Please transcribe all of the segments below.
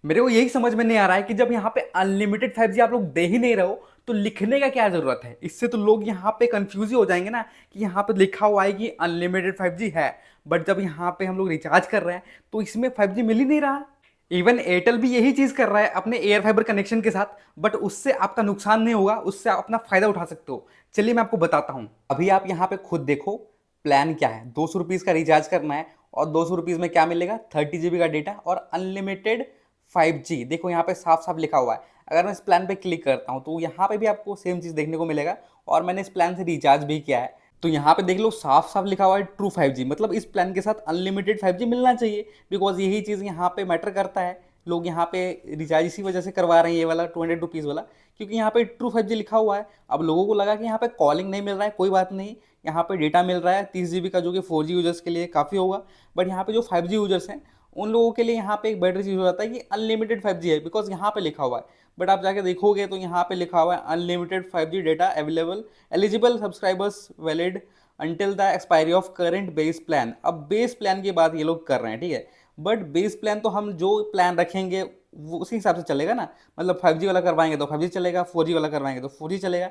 मेरे को यही समझ में नहीं आ रहा है कि जब यहाँ पे अनलिमिटेड 5G आप लोग दे ही नहीं रहे हो तो लिखने का क्या जरूरत है। इससे तो लोग यहाँ पे कंफ्यूज ही हो जाएंगे ना कि यहाँ पे लिखा हुआ है कि अनलिमिटेड 5G है, बट जब यहाँ पे हम लोग रिचार्ज कर रहे हैं तो इसमें 5G मिल ही नहीं रहा। इवन एयरटेल भी यही चीज कर रहा है अपने एयर फाइबर कनेक्शन के साथ, बट उससे आपका नुकसान नहीं होगा, उससे आप अपना फायदा उठा सकते हो। चलिए मैं आपको बताता हूँ। अभी आप यहाँ पे खुद देखो प्लान क्या है। 200 रुपीज का रिचार्ज करना है और 200 रुपीज में क्या मिलेगा, 30 GB का डेटा और अनलिमिटेड 5G। देखो यहाँ पे साफ साफ लिखा हुआ है। अगर मैं इस प्लान पे क्लिक करता हूँ तो यहाँ पे भी आपको सेम चीज़ देखने को मिलेगा, और मैंने इस प्लान से रिचार्ज भी किया है। तो यहाँ पे देख लो साफ साफ लिखा हुआ है ट्रू 5G, मतलब इस प्लान के साथ अनलिमिटेड 5G मिलना चाहिए, बिकॉज यही चीज़ यहाँ पे मैटर करता है। लोग यहाँ पे रिचार्ज इसी वजह से करवा रहे हैं, ये वाला 200 रुपीज़ वाला, क्योंकि यहाँ पे ट्रू 5G लिखा हुआ है। अब लोगों को लगा कि यहाँ पे कॉलिंग नहीं मिल रहा है, कोई बात नहीं, यहाँ पे डेटा मिल रहा है 30 GB का, जो कि 4G यूजर्स के लिए काफ़ी होगा। बट यहाँ पे जो 5G यूजर्स हैं उन लोगों के लिए यहाँ पे एक बेटर चीज़ हो जाता है कि अनलिमिटेड 5G है, बिकॉज यहाँ पे लिखा हुआ है। बट आप जाके देखोगे तो यहाँ पे लिखा हुआ है unlimited 5G data available, eligible subscribers valid until the expiry of current base plan. अब बेस प्लान की बात ये लोग कर रहे हैं, ठीक है। बट बेस प्लान तो हम जो प्लान रखेंगे वो उसी हिसाब से चलेगा ना। मतलब 5G वाला करवाएंगे तो 5G चलेगा, 4G वाला करवाएंगे तो 4G चलेगा।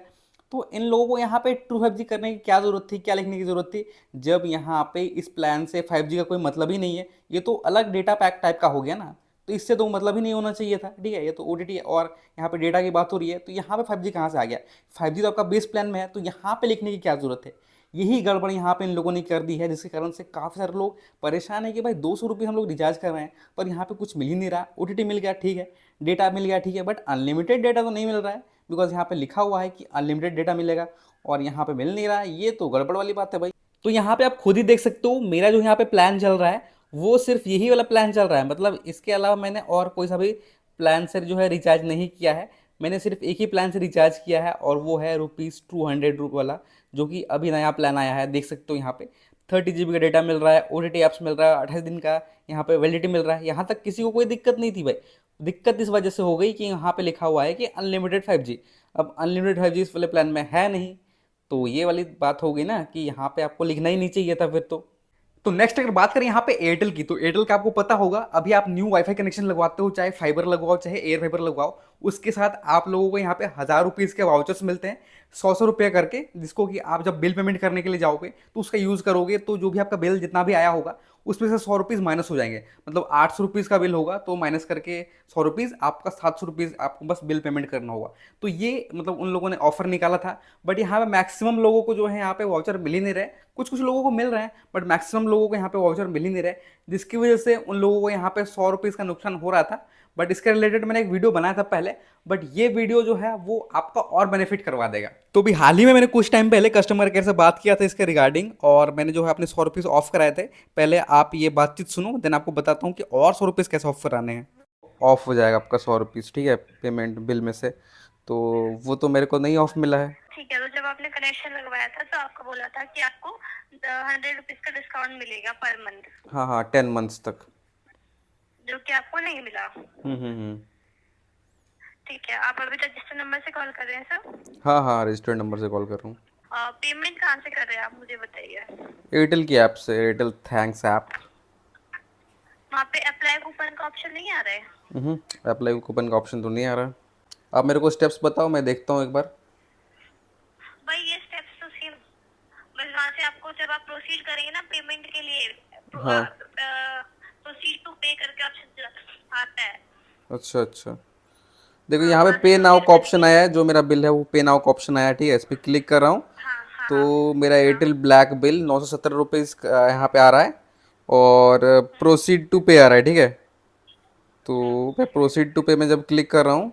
तो इन लोगों को यहाँ पे ट्रू 5G करने की क्या ज़रूरत थी, क्या लिखने की ज़रूरत थी, जब यहाँ पे इस प्लान से 5G का कोई मतलब ही नहीं है। ये तो अलग डेटा पैक टाइप का हो गया ना, तो इससे तो मतलब ही नहीं होना चाहिए था, ठीक है। ये तो OTT और यहाँ पे डेटा की बात हो रही है, तो यहाँ पे 5G कहाँ से आ गया। 5G तो आपका बेस प्लान में है, तो यहाँ पे लिखने की क्या ज़रूरत है। यही गड़बड़ यहाँ पे इन लोगों ने कर दी है, जिसके कारण से काफ़ी सारे लोग परेशान है कि भाई 200 रुपये हम लोग रिचार्ज कर रहे हैं पर यहाँ पे कुछ मिल ही नहीं रहा। OTT मिल गया ठीक है, डेटा मिल गया ठीक है, बट अनलिमिटेड डेटा तो नहीं मिल रहा है, बिकॉज यहाँ पे लिखा हुआ है कि अनलिमिटेड डेटा मिलेगा और यहाँ पे मिल नहीं रहा है। ये तो गड़बड़ वाली बात है भाई। तो यहाँ पे आप खुद ही देख सकते हो, मेरा जो यहाँ पे प्लान चल रहा है वो सिर्फ यही वाला प्लान चल रहा है, मतलब इसके अलावा मैंने और कोई सा भी प्लान से जो है रिचार्ज नहीं किया है। मैंने सिर्फ एक ही प्लान से रिचार्ज किया है और वो है ₹200 वाला, जो कि अभी नया प्लान आया है। देख सकते हो यहाँ पे 30 GB का डेटा मिल रहा है, OTT ऐप्स मिल रहा है, 28 दिन का यहाँ पे वैलिडिटी मिल रहा है। यहाँ तक किसी को कोई दिक्कत नहीं थी भाई। दिक्कत इस वजह से हो गई कि यहाँ पे लिखा हुआ है कि अनलिमिटेड 5G। अब अनलिमिटेड 5G इस वाले प्लान में है नहीं, तो ये वाली बात हो गई ना कि यहाँ पे आपको लिखना ही नहीं चाहिए था फिर तो नेक्स्ट अगर बात करें यहाँ पे एयरटेल की, तो एयरटेल का आपको पता होगा अभी आप न्यू वाईफाई कनेक्शन लगवाते हो, चाहे फाइबर लगवाओ चाहे एयर फाइबर लगवाओ, उसके साथ आप लोगों को यहाँ पे 1000 रुपीज़ के वाउचर्स मिलते हैं, 100 100 रुपये करके, जिसको कि आप जब बिल पेमेंट करने के लिए जाओगे तो उसका यूज़ करोगे तो जो भी आपका बिल जितना भी आया होगा उसमें से 100 रुपीज़ माइनस हो जाएंगे। मतलब 800 रुपीज़ का बिल होगा तो माइनस करके 100 रुपीज़, आपका 700 रुपीज़ आपको बस बिल पेमेंट करना होगा। तो ये मतलब उन लोगों ने ऑफर निकाला था, बट यहाँ पे मैक्सिमम लोगों को जो है यहाँ पे वाउचर मिल ही नहीं रहे। कुछ कुछ लोगों को मिल रहे हैं बट मैक्सिमम लोगों को यहाँ पे वाउचर मिल ही नहीं रहे, जिसकी वजह से उन लोगों को यहाँ पे 100 रुपीज़ का नुकसान हो रहा था। बट इसके रिलेटेड मैंने एक वीडियो बनाया था पहले, बट ये वीडियो जो है वो आपका और बेनिफिट करवा देगा। तो भी हाल ही में मैंने कुछ टाइम पहले कस्टमर केयर से बात किया था इसके रिगार्डिंग, और मैंने जो है अपने 100 रुपीज़ ऑफ कराए थे। पहले आप ये बातचीत सुनो, देन आपको बताता हूँ कि और 100 रुपीज़ कैसे ऑफ कराने हैं। ऑफ हो जाएगा आपका 100 रुपीज़, ठीक है, पेमेंट बिल में से। तो वो तो मेरे को नहीं ऑफ मिला है। ठीक है, तो जब आपने कनेक्शन लगवाया था तो आपको बोला था कि आपको 100 रुपीज का डिस्काउंट मिलेगा पर मंथ, हाँ हाँ, 10 मंथ्स तक। जो कि आपको नहीं मिला। हम्म। ठीक है, आप अभी रजिस्टर नंबर से कॉल कर रहे हैं सर? हाँ हाँ, रजिस्टर्ड नंबर से कॉल कर रहा हूँ। पेमेंट कहाँ से कर रहे हैं आप, मुझे बताइए। एयरटेल की ऐप से, एयरटेल थैंक्स ऐप। वहाँ पे अप्लाई कूपन का ऑप्शन नहीं आ रहा है? अप्लाई कूपन का ऑप्शन तो नहीं आ रहा। आप मेरे को स्टेप्स बताओ, मैं देखता हूँ एक बार। भाई ये स्टेप्स तो सेम, बस वहाँ से आपको जब आप प्रोसीड करेंगे ना पेमेंट के लिए, हाँ। प्रोसीड टू पे करके ऑप्शन आता है। अच्छा अच्छा, देखो हाँ, यहाँ पे वहाँ से पे नाउ प्रोसीड का ऑप्शन करेंगे। आया है, जो मेरा बिल है वो पे नाउ का ऑप्शन आया है, ठीक है। इस पर क्लिक कर रहा हूँ हाँ हाँ हाँ तो मेरा हाँ। एयरटेल ब्लैक बिल 970 रुपीज़ यहाँ पे आ रहा है, और प्रोसीड टू पे आ रहा है, ठीक है। तो मैं प्रोसीड टू पे में जब क्लिक कर रहा हूँ,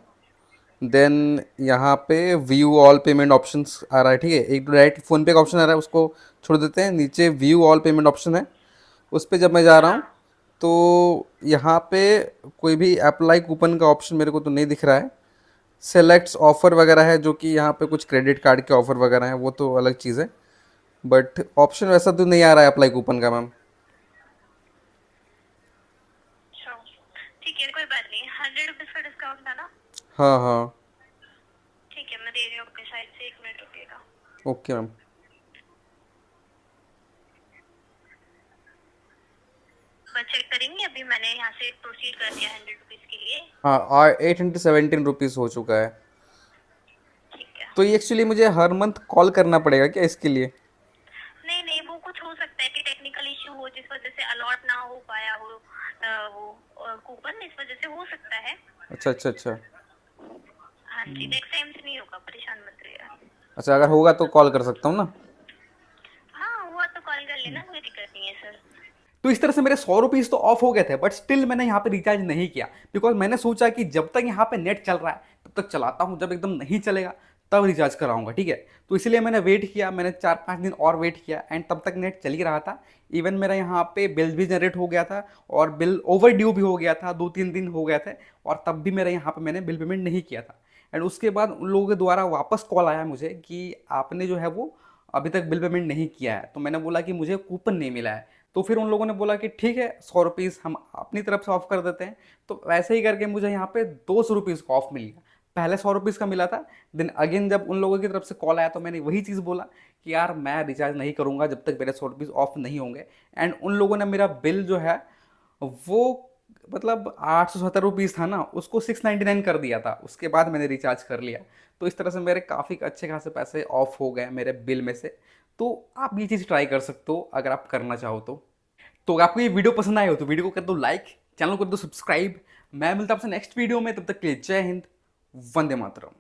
देन यहाँ पे व्यू ऑल पेमेंट ऑप्शंस आ रहा है, ठीक है। एक डायरेक्ट फ़ोनपे का ऑप्शन आ रहा है, उसको छोड़ देते हैं। नीचे व्यू ऑल पेमेंट ऑप्शन है, उस पर जब मैं जा रहा हूँ हाँ तो यहाँ पे कोई भी अप्लाई कूपन का ऑप्शन मेरे को तो नहीं दिख रहा है। सेलेक्ट्स ऑफ़र वगैरह है, जो कि यहाँ पे कुछ क्रेडिट कार्ड के ऑफ़र वगैरह हैं, वो तो अलग चीज़ है। बट ऑप्शन वैसा तो नहीं आ रहा है अप्लाई कूपन का, मैम। अच्छा, ठीक है कोई बात नहीं, 100 रुपीज का डिस्काउंट था ना? हाँ हाँ। ठीक है, मैं दे रही हूँ आपके साइड से, 1 मिनट रुकिएगा। Okay ma'am. बस चेक करेंगे, अभी मैंने यहाँ से प्रोसीड कर दिया 100 रुपीज़ के लिए। हाँ, और 817 रुपीज़ हो चुका है। ठीक है। तो ये एक्चुअली मुझे हर मंथ कॉल करना पड़ेगा क्या इसके लिए? नहीं नहीं, वो कुछ हो सकता है कि टेक्निकल इशू हो जिस वजह से अलॉट ना हो पाया हो वो कूपन, इस वजह से हो सकता है। अच्छा अच्छा अच्छा। हाँ जी, नेक्स्ट टाइम से नहीं होगा, परेशान मत रहिए। अच्छा, अगर होगा तो कॉल कर सकता हूँ ना? हाँ, हुआ तो कॉल कर लेना, कोई दिक्कत नहीं है सर। तो इस तरह से मेरे 100 रुपीज़ तो ऑफ हो गए थे, बट स्टिल मैंने यहाँ पे रिचार्ज नहीं किया, बिकॉज मैंने सोचा कि जब तक यहाँ पे नेट चल रहा है तब तक चलाता हूँ, जब एकदम नहीं चलेगा तब रिचार्ज कराऊंगा, ठीक है। तो इसलिए मैंने वेट किया, मैंने 4-5 दिन और वेट किया, एंड तब तक नेट चल ही रहा था। इवन मेरा यहाँ पे बिल भी जनरेट हो गया था, और बिल ओवर ड्यू भी हो गया था, 2-3 दिन हो गए थे, और तब भी मेरा यहाँ पे मैंने बिल पेमेंट नहीं किया था। एंड उसके बाद उन लोगों के द्वारा वापस कॉल आया मुझे कि आपने जो है वो अभी तक बिल पेमेंट नहीं किया है। तो मैंने बोला कि मुझे कूपन नहीं मिला है। तो फिर उन लोगों ने बोला कि ठीक है, 100 रुपीज़ हम अपनी तरफ से ऑफ कर देते हैं। तो वैसे ही करके मुझे यहाँ पे 200 रुपीज़ का ऑफ मिल गया। पहले 100 रुपीज़ का मिला था, देन अगेन जब उन लोगों की तरफ से कॉल आया तो मैंने वही चीज़ बोला कि यार मैं रिचार्ज नहीं करूँगा जब तक मेरे 100 रुपीज़ ऑफ नहीं होंगे। एंड उन लोगों ने मेरा बिल जो है वो, मतलब 870 रुपीज़ था ना, उसको 699 कर दिया था। उसके बाद मैंने रिचार्ज कर लिया। तो इस तरह से मेरे काफ़ी अच्छे खासे पैसे ऑफ हो गए मेरे बिल में से। तो आप ये चीज़ ट्राई कर सकते हो अगर आप करना चाहो तो अगर आपको ये वीडियो पसंद आए हो तो वीडियो को कर दो लाइक, चैनल को कर दो सब्सक्राइब। मैं मिलता हूं आपसे नेक्स्ट वीडियो में, तब तक के लिए जय हिंद, वंदे मातरम।